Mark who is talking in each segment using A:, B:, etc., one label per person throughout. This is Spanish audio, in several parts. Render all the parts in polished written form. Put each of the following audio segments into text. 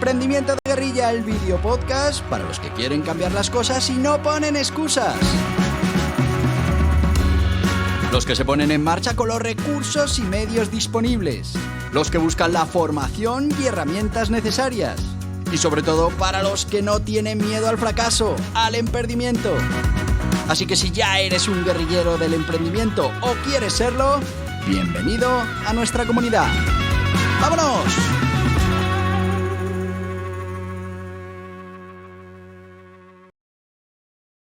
A: Emprendimiento de Guerrilla, el video podcast para los que quieren cambiar las cosas y no ponen excusas. Los que se ponen en marcha con los recursos y medios disponibles. Los que buscan la formación y herramientas necesarias. Y sobre todo para los que no tienen miedo al fracaso, al emprendimiento. Así que si ya eres un guerrillero del emprendimiento o quieres serlo, bienvenido a nuestra comunidad. ¡Vámonos!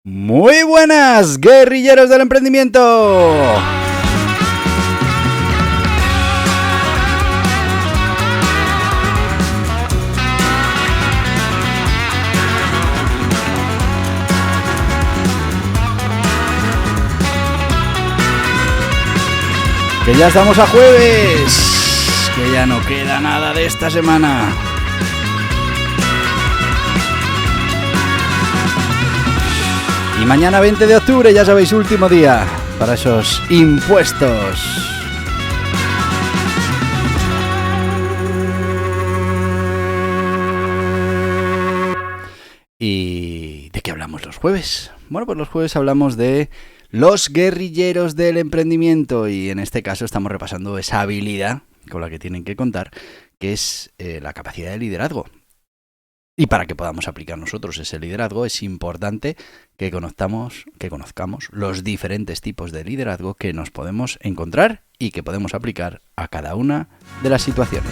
A: Muy buenas, guerrilleros del emprendimiento. Que ya estamos a jueves, que ya no queda nada de esta semana. Y mañana 20 de octubre, ya sabéis, último día para esos impuestos. ¿Y de qué hablamos los jueves? Bueno, pues los jueves hablamos de los guerrilleros del emprendimiento y en este caso estamos repasando esa habilidad con la que tienen que contar, que es la capacidad de liderazgo. Y para que podamos aplicar nosotros ese liderazgo es importante que conozcamos los diferentes tipos de liderazgo que nos podemos encontrar y que podemos aplicar a cada una de las situaciones.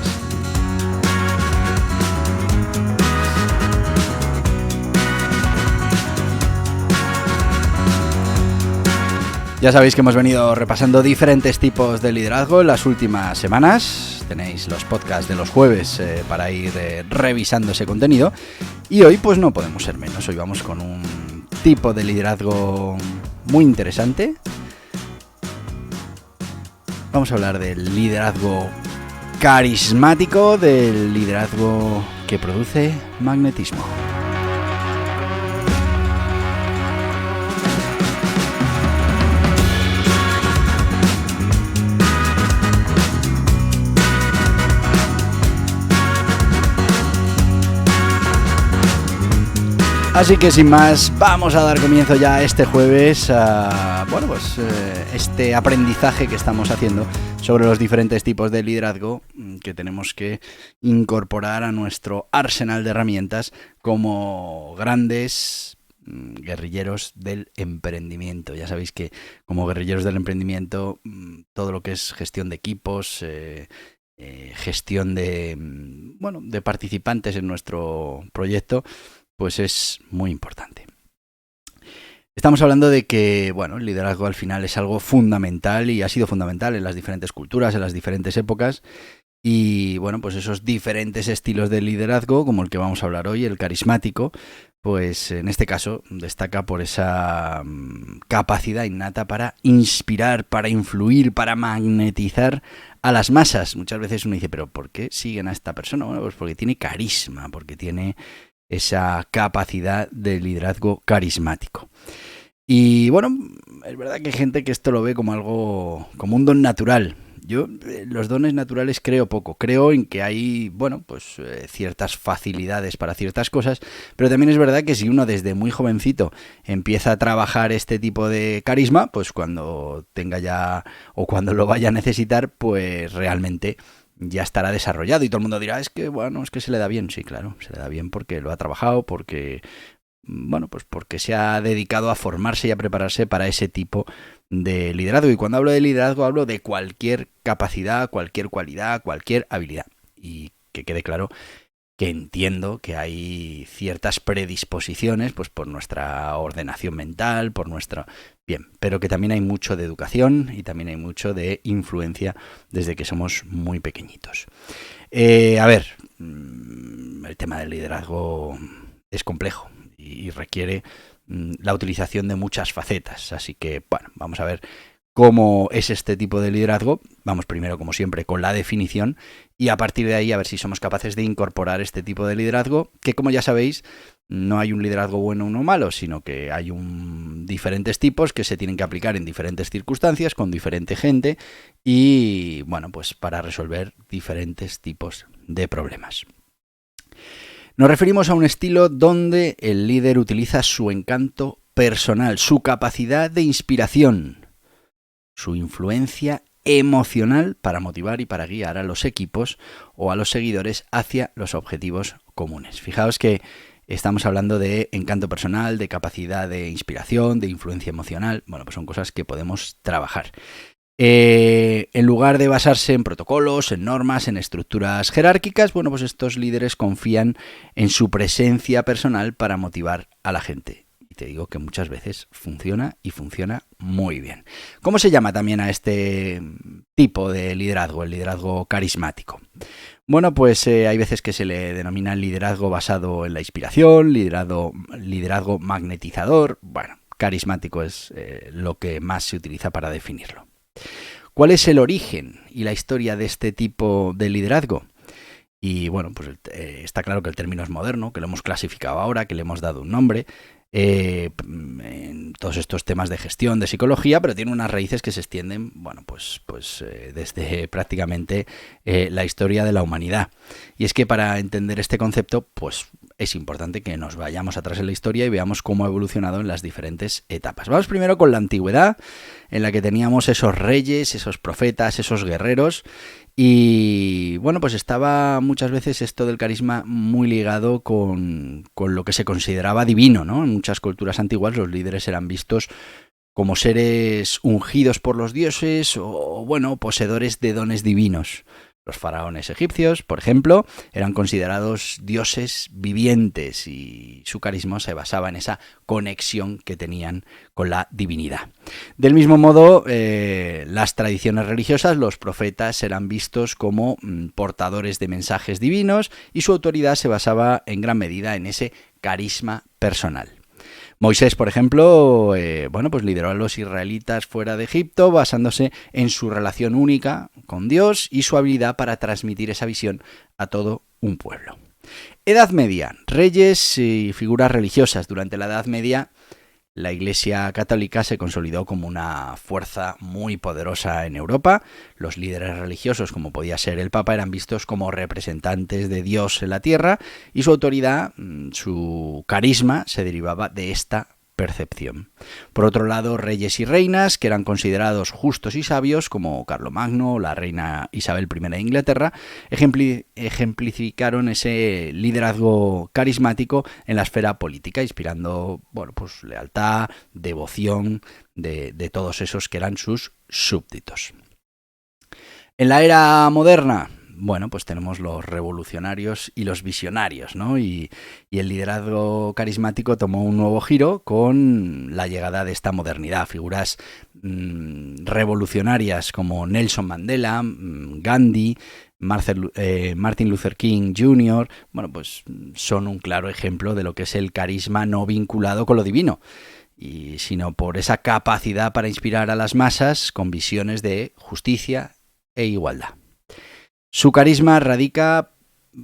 A: Ya sabéis que hemos venido repasando diferentes tipos de liderazgo en las últimas semanas. Tenéis los podcasts de los jueves para ir revisando ese contenido. Y hoy pues no podemos ser menos. Hoy vamos con un tipo de liderazgo muy interesante. Vamos a hablar del liderazgo carismático, del liderazgo que produce magnetismo. Así que sin más, vamos a dar comienzo ya este jueves a este aprendizaje que estamos haciendo sobre los diferentes tipos de liderazgo que tenemos que incorporar a nuestro arsenal de herramientas como grandes guerrilleros del emprendimiento. Ya sabéis que como guerrilleros del emprendimiento todo lo que es gestión de equipos, gestión de participantes en nuestro proyecto, pues es muy importante. Estamos hablando de que, el liderazgo al final es algo fundamental y ha sido fundamental en las diferentes culturas, en las diferentes épocas. Y, pues esos diferentes estilos de liderazgo, como el que vamos a hablar hoy, el carismático, pues en este caso destaca por esa capacidad innata para inspirar, para influir, para magnetizar a las masas. Muchas veces uno dice, ¿pero por qué siguen a esta persona? Bueno, pues porque tiene carisma, porque tiene esa capacidad de liderazgo carismático. Y es verdad que hay gente que esto lo ve como algo, como un don natural. Yo los dones naturales creo poco. Creo en que hay, ciertas facilidades para ciertas cosas, pero también es verdad que si uno desde muy jovencito empieza a trabajar este tipo de carisma, pues cuando tenga ya o cuando lo vaya a necesitar, pues realmente ya estará desarrollado y todo el mundo dirá, es que se le da bien. Sí, claro, se le da bien porque lo ha trabajado, porque porque se ha dedicado a formarse y a prepararse para ese tipo de liderazgo. Y cuando hablo de liderazgo hablo de cualquier capacidad, cualquier cualidad, cualquier habilidad. Y que quede claro que entiendo que hay ciertas predisposiciones, pues por nuestra ordenación mental, por nuestra... Bien, pero que también hay mucho de educación y también hay mucho de influencia desde que somos muy pequeñitos. El tema del liderazgo es complejo y requiere la utilización de muchas facetas. Así que, vamos a ver cómo es este tipo de liderazgo. Vamos primero, como siempre, con la definición y a partir de ahí a ver si somos capaces de incorporar este tipo de liderazgo, que como ya sabéis, no hay un liderazgo bueno o uno malo, sino que hay diferentes tipos que se tienen que aplicar en diferentes circunstancias, con diferente gente y, para resolver diferentes tipos de problemas. Nos referimos a un estilo donde el líder utiliza su encanto personal, su capacidad de inspiración, su influencia emocional para motivar y para guiar a los equipos o a los seguidores hacia los objetivos comunes. Fijaos que estamos hablando de encanto personal, de capacidad de inspiración, de influencia emocional. Bueno, pues son cosas que podemos trabajar. En lugar de basarse en protocolos, en normas, en estructuras jerárquicas, bueno, pues estos líderes confían en su presencia personal para motivar a la gente. Y te digo que muchas veces funciona y funciona muy bien. ¿Cómo se llama también a este tipo de liderazgo, el liderazgo carismático? Bueno, pues hay veces que se le denomina liderazgo basado en la inspiración, liderazgo magnetizador. Bueno, carismático es lo que más se utiliza para definirlo. ¿Cuál es el origen y la historia de este tipo de liderazgo? Y bueno, pues está claro que el término es moderno, que lo hemos clasificado ahora, que le hemos dado un nombre, en todos estos temas de gestión, de psicología, pero tiene unas raíces que se extienden, bueno, pues desde prácticamente la historia de la humanidad. Y es que para entender este concepto, pues es importante que nos vayamos atrás en la historia y veamos cómo ha evolucionado en las diferentes etapas. Vamos primero con la antigüedad, en la que teníamos esos reyes, esos profetas, esos guerreros. Y bueno, pues estaba muchas veces esto del carisma muy ligado con lo que se consideraba divino, ¿no? En muchas culturas antiguas los líderes eran vistos como seres ungidos por los dioses o, bueno, poseedores de dones divinos. Los faraones egipcios, por ejemplo, eran considerados dioses vivientes y su carisma se basaba en esa conexión que tenían con la divinidad. Del mismo modo, las tradiciones religiosas, los profetas eran vistos como portadores de mensajes divinos y su autoridad se basaba en gran medida en ese carisma personal. Moisés, por ejemplo, pues lideró a los israelitas fuera de Egipto basándose en su relación única con Dios y su habilidad para transmitir esa visión a todo un pueblo. Edad Media, reyes y figuras religiosas. Durante la Edad Media, la Iglesia Católica se consolidó como una fuerza muy poderosa en Europa. Los líderes religiosos, como podía ser el Papa, eran vistos como representantes de Dios en la tierra y su autoridad, su carisma, se derivaba de esta percepción. Por otro lado, reyes y reinas, que eran considerados justos y sabios, como Carlomagno, la reina Isabel I de Inglaterra, ejemplificaron ese liderazgo carismático en la esfera política, inspirando, bueno, pues lealtad, devoción de todos esos que eran sus súbditos. En la era moderna, bueno, pues tenemos los revolucionarios y los visionarios, ¿no? Y el liderazgo carismático tomó un nuevo giro con la llegada de esta modernidad. Figuras revolucionarias como Nelson Mandela, Gandhi, Martin Luther King Jr., bueno, pues son un claro ejemplo de lo que es el carisma no vinculado con lo divino, sino por esa capacidad para inspirar a las masas con visiones de justicia e igualdad. Su carisma radica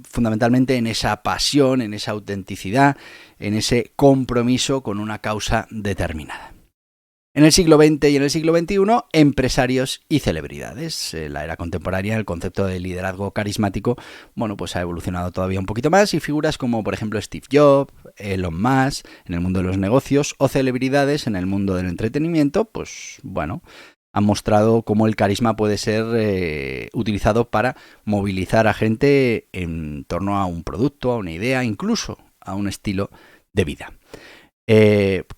A: fundamentalmente en esa pasión, en esa autenticidad, en ese compromiso con una causa determinada. En el siglo XX y en el siglo XXI, empresarios y celebridades. En la era contemporánea, el concepto de liderazgo carismático, bueno, pues ha evolucionado todavía un poquito más y figuras como, por ejemplo, Steve Jobs, Elon Musk en el mundo de los negocios o celebridades en el mundo del entretenimiento, pues bueno, han mostrado cómo el carisma puede ser utilizado para movilizar a gente en torno a un producto, a una idea, incluso a un estilo de vida.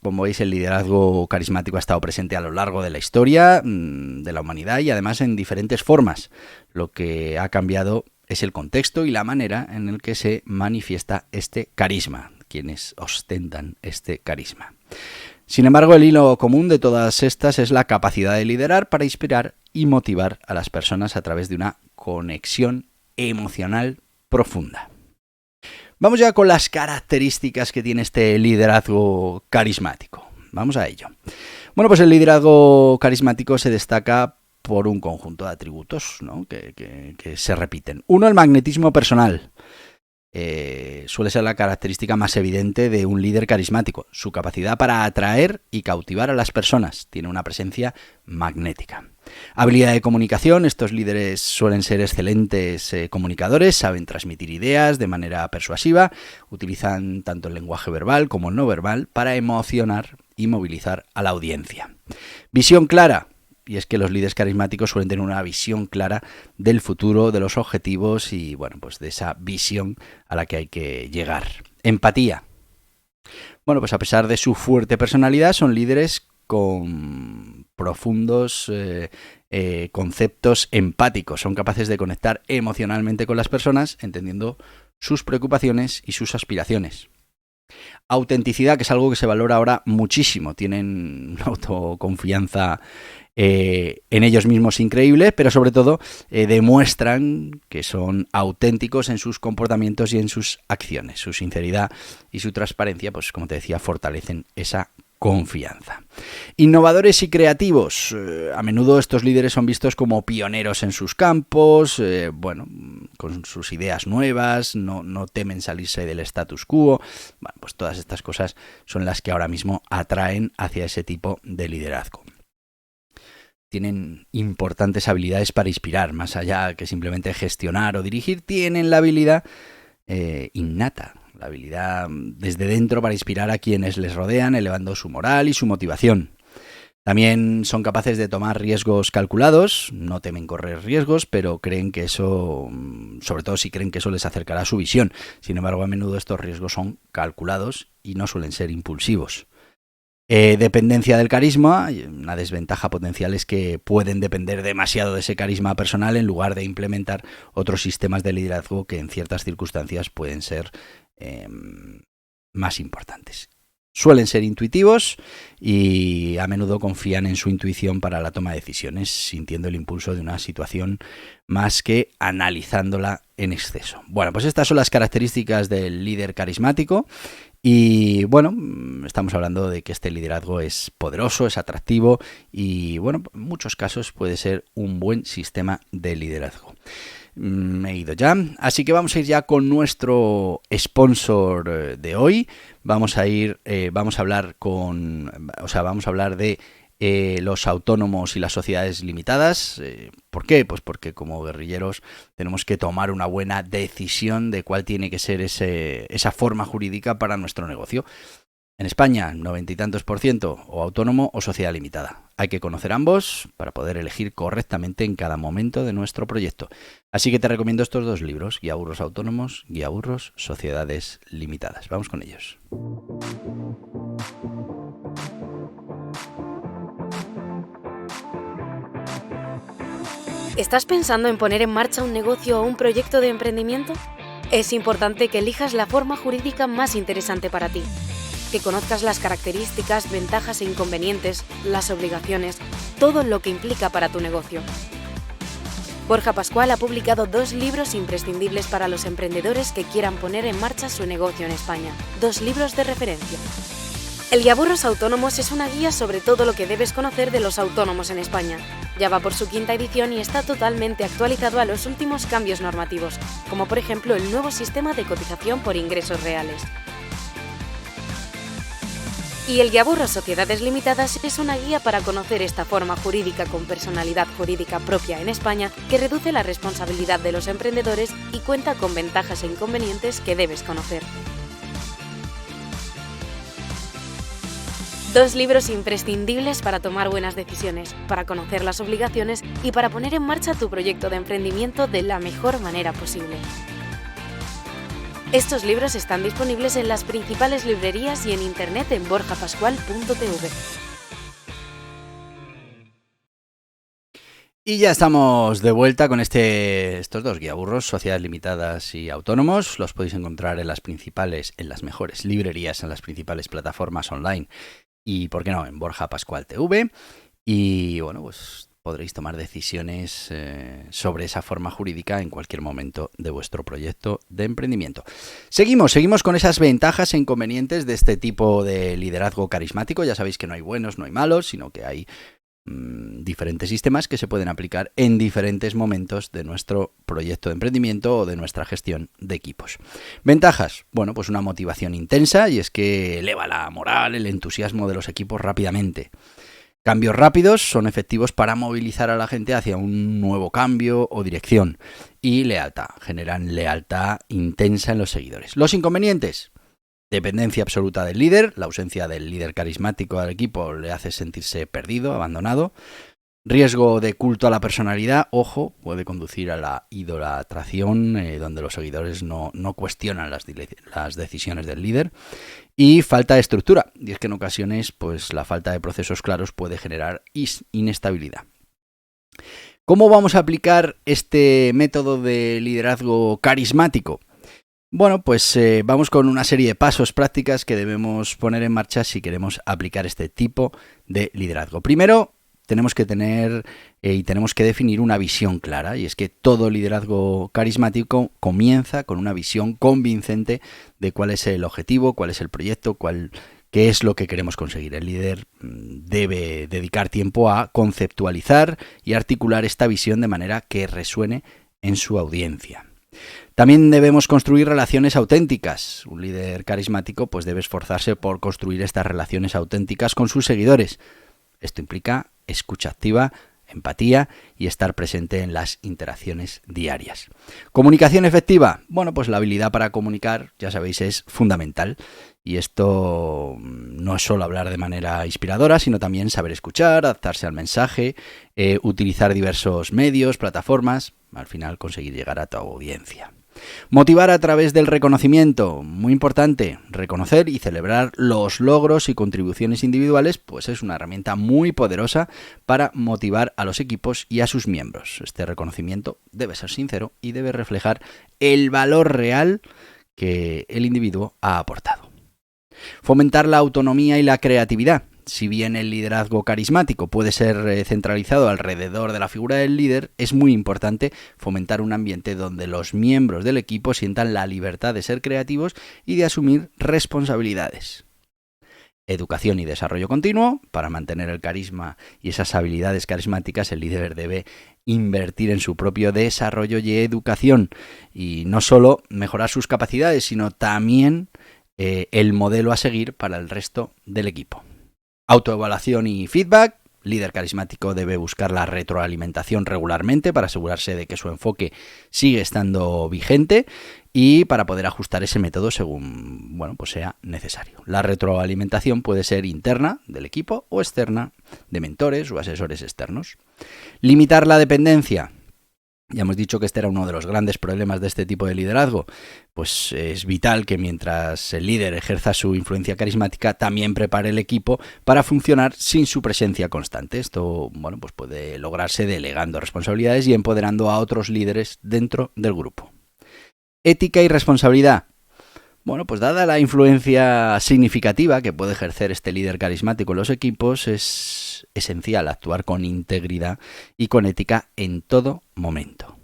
A: Como veis, el liderazgo carismático ha estado presente a lo largo de la historia de la humanidad y además en diferentes formas. Lo que ha cambiado es el contexto y la manera en el que se manifiesta este carisma, quienes ostentan este carisma. Sin embargo, el hilo común de todas estas es la capacidad de liderar para inspirar y motivar a las personas a través de una conexión emocional profunda. Vamos ya con las características que tiene este liderazgo carismático. Vamos a ello. Bueno, pues el liderazgo carismático se destaca por un conjunto de atributos, ¿no? que se repiten. Uno, el magnetismo personal. suele ser la característica más evidente de un líder carismático, su capacidad para atraer y cautivar a las personas. Tiene una presencia magnética. Habilidad de comunicación. Estos líderes suelen ser excelentes comunicadores, saben transmitir ideas de manera persuasiva, utilizan tanto el lenguaje verbal como el no verbal para emocionar y movilizar a la audiencia. Visión clara. Y es que los líderes carismáticos suelen tener una visión clara del futuro, de los objetivos y, bueno, pues de esa visión a la que hay que llegar. Empatía. Bueno, pues a pesar de su fuerte personalidad, son líderes con profundos conceptos empáticos. Son capaces de conectar emocionalmente con las personas, entendiendo sus preocupaciones y sus aspiraciones. Autenticidad, que es algo que se valora ahora muchísimo. Tienen una autoconfianza en ellos mismos increíble, pero sobre todo demuestran que son auténticos en sus comportamientos y en sus acciones. Su sinceridad y su transparencia, pues como te decía, fortalecen esa confianza. Innovadores y creativos. A menudo estos líderes son vistos como pioneros en sus campos, con sus ideas nuevas, no temen salirse del status quo. Bueno, pues todas estas cosas son las que ahora mismo atraen hacia ese tipo de liderazgo. Tienen importantes habilidades para inspirar, más allá que simplemente gestionar o dirigir, tienen la habilidad innata, la habilidad desde dentro para inspirar a quienes les rodean, elevando su moral y su motivación. También son capaces de tomar riesgos calculados, no temen correr riesgos, pero creen que eso, sobre todo si creen que eso les acercará a su visión. Sin embargo, a menudo estos riesgos son calculados y no suelen ser impulsivos. Dependencia del carisma. Una desventaja potencial es que pueden depender demasiado de ese carisma personal en lugar de implementar otros sistemas de liderazgo que en ciertas circunstancias pueden ser más importantes. Suelen ser intuitivos y a menudo confían en su intuición para la toma de decisiones, sintiendo el impulso de una situación más que analizándola en exceso. Bueno, pues estas son las características del líder carismático. Y bueno, estamos hablando de que este liderazgo es poderoso, es atractivo y bueno, en muchos casos puede ser un buen sistema de liderazgo. Me he ido ya, así que vamos a ir ya con nuestro sponsor de hoy. Vamos a hablar de los autónomos y las sociedades limitadas. ¿Por qué? Pues porque como guerrilleros tenemos que tomar una buena decisión de cuál tiene que ser esa forma jurídica para nuestro negocio. En España, 90 y tantos % o autónomo o sociedad limitada. Hay que conocer ambos para poder elegir correctamente en cada momento de nuestro proyecto. Así que te recomiendo estos dos libros, Guía Burros Autónomos, Guía Burros Sociedades Limitadas. Vamos con ellos.
B: ¿Estás pensando en poner en marcha un negocio o un proyecto de emprendimiento? Es importante que elijas la forma jurídica más interesante para ti. Que conozcas las características, ventajas e inconvenientes, las obligaciones, todo lo que implica para tu negocio. Borja Pascual ha publicado 2 libros imprescindibles para los emprendedores que quieran poner en marcha su negocio en España. 2 libros de referencia. El Guía Burros Autónomos es una guía sobre todo lo que debes conocer de los autónomos en España. Ya va por su 5ª edición y está totalmente actualizado a los últimos cambios normativos, como por ejemplo el nuevo sistema de cotización por ingresos reales. Y el Guía Burros Sociedades Limitadas es una guía para conocer esta forma jurídica con personalidad jurídica propia en España que reduce la responsabilidad de los emprendedores y cuenta con ventajas e inconvenientes que debes conocer. 2 libros imprescindibles para tomar buenas decisiones, para conocer las obligaciones y para poner en marcha tu proyecto de emprendimiento de la mejor manera posible. Estos libros están disponibles en las principales librerías y en internet en borjapascual.tv.
A: Y ya estamos de vuelta con estos 2 guiaburros, Sociedades Limitadas y Autónomos. Los podéis encontrar en las mejores librerías, en las principales plataformas online y, ¿por qué no?, en Borja Pascual TV. Y bueno, pues podréis tomar decisiones sobre esa forma jurídica en cualquier momento de vuestro proyecto de emprendimiento. Seguimos con esas ventajas e inconvenientes de este tipo de liderazgo carismático. Ya sabéis que no hay buenos, no hay malos, sino que hay diferentes sistemas que se pueden aplicar en diferentes momentos de nuestro proyecto de emprendimiento o de nuestra gestión de equipos. Ventajas, bueno, pues una motivación intensa, y es que eleva la moral, el entusiasmo de los equipos rápidamente. Cambios rápidos son efectivos para movilizar a la gente hacia un nuevo cambio o dirección. Y lealtad, generan lealtad intensa en los seguidores. Los inconvenientes: dependencia absoluta del líder, la ausencia del líder carismático del equipo le hace sentirse perdido, abandonado. Riesgo de culto a la personalidad, ojo, puede conducir a la idolatración, donde los seguidores no cuestionan las decisiones del líder. Y falta de estructura, y es que en ocasiones pues, la falta de procesos claros puede generar inestabilidad. ¿Cómo vamos a aplicar este método de liderazgo carismático? Bueno, pues vamos con una serie de pasos prácticas que debemos poner en marcha si queremos aplicar este tipo de liderazgo. Primero, tenemos que tener y tenemos que definir una visión clara, y es que todo liderazgo carismático comienza con una visión convincente de cuál es el objetivo, cuál es el proyecto, qué es lo que queremos conseguir. El líder debe dedicar tiempo a conceptualizar y articular esta visión de manera que resuene en su audiencia. También debemos construir relaciones auténticas. Un líder carismático pues debe esforzarse por construir estas relaciones auténticas con sus seguidores. Esto implica escucha activa, empatía y estar presente en las interacciones diarias. Comunicación efectiva. Bueno, pues la habilidad para comunicar, ya sabéis, es fundamental. Y esto no es solo hablar de manera inspiradora, sino también saber escuchar, adaptarse al mensaje, utilizar diversos medios, plataformas, al final conseguir llegar a tu audiencia. Motivar a través del reconocimiento, muy importante. Reconocer y celebrar los logros y contribuciones individuales, pues es una herramienta muy poderosa para motivar a los equipos y a sus miembros. Este reconocimiento debe ser sincero y debe reflejar el valor real que el individuo ha aportado. Fomentar la autonomía y la creatividad. Si bien el liderazgo carismático puede ser centralizado alrededor de la figura del líder, es muy importante fomentar un ambiente donde los miembros del equipo sientan la libertad de ser creativos y de asumir responsabilidades. Educación y desarrollo continuo. Para mantener el carisma y esas habilidades carismáticas, el líder debe invertir en su propio desarrollo y educación. Y no solo mejorar sus capacidades, sino también el modelo a seguir para el resto del equipo. Autoevaluación y feedback. Líder carismático debe buscar la retroalimentación regularmente para asegurarse de que su enfoque sigue estando vigente y para poder ajustar ese método según pues sea necesario. La retroalimentación puede ser interna del equipo o externa de mentores o asesores externos. Limitar la dependencia. Ya hemos dicho que este era uno de los grandes problemas de este tipo de liderazgo. Pues es vital que mientras el líder ejerza su influencia carismática, también prepare el equipo para funcionar sin su presencia constante. Esto pues puede lograrse delegando responsabilidades y empoderando a otros líderes dentro del grupo. Ética y responsabilidad. Pues dada la influencia significativa que puede ejercer este líder carismático en los equipos, es esencial actuar con integridad y con ética en todo momento.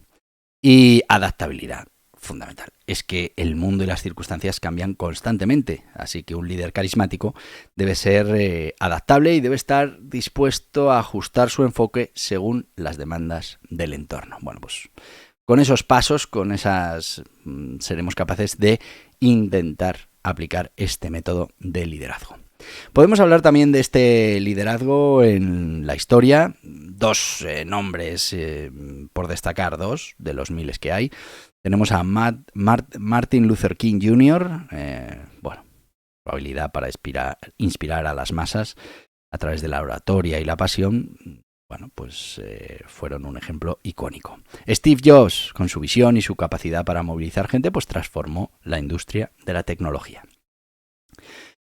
A: Y adaptabilidad, fundamental. Es que el mundo y las circunstancias cambian constantemente, así que un líder carismático debe ser adaptable y debe estar dispuesto a ajustar su enfoque según las demandas del entorno. Pues con esos pasos, seremos capaces de intentar aplicar este método de liderazgo. Podemos hablar también de este liderazgo en la historia. Dos nombres, por destacar dos de los miles que hay. Tenemos a Martin Luther King Jr., su habilidad para inspirar a las masas a través de la oratoria y la pasión. Fueron un ejemplo icónico. Steve Jobs, con su visión y su capacidad para movilizar gente, transformó la industria de la tecnología.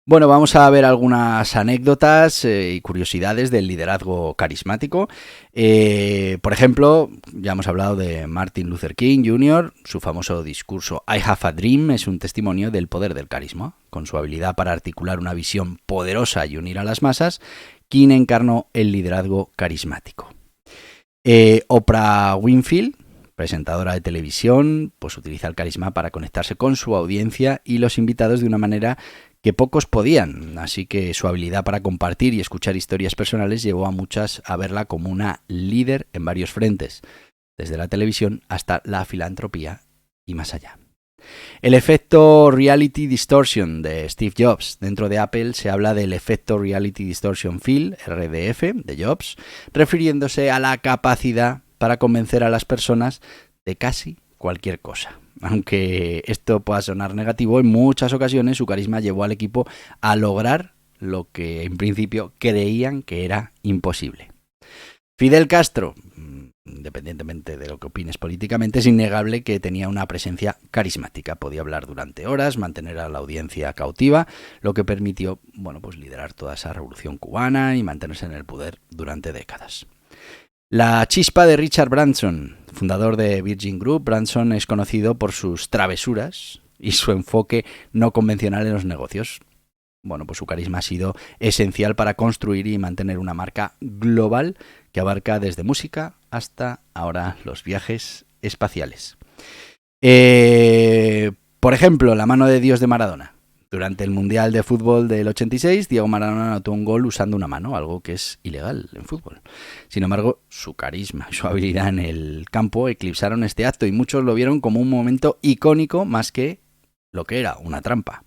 A: Vamos a ver algunas anécdotas y curiosidades del liderazgo carismático. Por ejemplo, ya hemos hablado de Martin Luther King Jr., su famoso discurso I Have a Dream es un testimonio del poder del carisma. Con su habilidad para articular una visión poderosa y unir a las masas, King encarnó el liderazgo carismático. Oprah Winfrey, presentadora de televisión, utiliza el carisma para conectarse con su audiencia y los invitados de una manera que pocos podían, así que su habilidad para compartir y escuchar historias personales llevó a muchas a verla como una líder en varios frentes, desde la televisión hasta la filantropía y más allá. El efecto Reality Distortion de Steve Jobs. Dentro de Apple se habla del efecto Reality Distortion Field, RDF, de Jobs, refiriéndose a la capacidad para convencer a las personas de casi cualquier cosa. Aunque esto pueda sonar negativo, en muchas ocasiones su carisma llevó al equipo a lograr lo que en principio creían que era imposible. Fidel Castro, independientemente de lo que opines políticamente, es innegable que tenía una presencia carismática. Podía hablar durante horas, mantener a la audiencia cautiva, lo que permitió, liderar toda esa revolución cubana y mantenerse en el poder durante décadas. La chispa de Richard Branson, fundador de Virgin Group. Branson es conocido por sus travesuras y su enfoque no convencional en los negocios. Su carisma ha sido esencial para construir y mantener una marca global que abarca desde música hasta ahora los viajes espaciales. Por ejemplo, la mano de Dios de Maradona. Durante el Mundial de Fútbol del 86, Diego Maradona anotó un gol usando una mano, algo que es ilegal en fútbol. Sin embargo, su carisma y su habilidad en el campo eclipsaron este acto y muchos lo vieron como un momento icónico más que lo que era una trampa.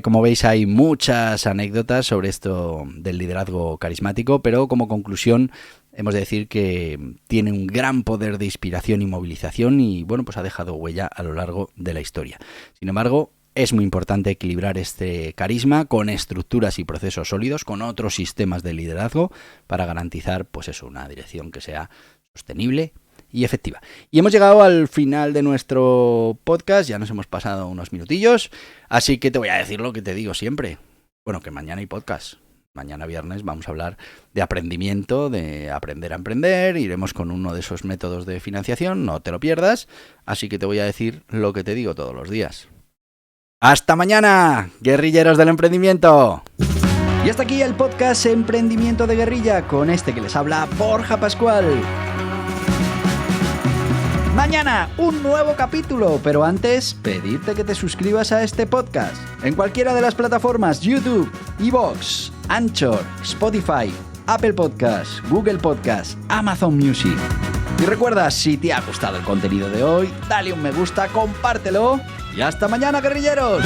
A: Como veis, hay muchas anécdotas sobre esto del liderazgo carismático, pero como conclusión hemos de decir que tiene un gran poder de inspiración y movilización y ha dejado huella a lo largo de la historia. Sin embargo, es muy importante equilibrar este carisma con estructuras y procesos sólidos, con otros sistemas de liderazgo para garantizar una dirección que sea sostenible y efectiva. Y hemos llegado al final de nuestro podcast, ya nos hemos pasado unos minutillos, así que te voy a decir lo que te digo siempre. Que mañana hay podcast. Mañana viernes vamos a hablar de aprendimiento, de aprender a emprender, iremos con uno de esos métodos de financiación, no te lo pierdas, así que te voy a decir lo que te digo todos los días. ¡Hasta mañana, guerrilleros del emprendimiento! Y hasta aquí el podcast Emprendimiento de Guerrilla, con este que les habla Borja Pascual. Mañana un nuevo capítulo, pero antes pedirte que te suscribas a este podcast en cualquiera de las plataformas YouTube, iVoox, Anchor, Spotify, Apple Podcasts, Google Podcasts, Amazon Music. Y recuerda, si te ha gustado el contenido de hoy, dale un me gusta, compártelo y hasta mañana, guerrilleros.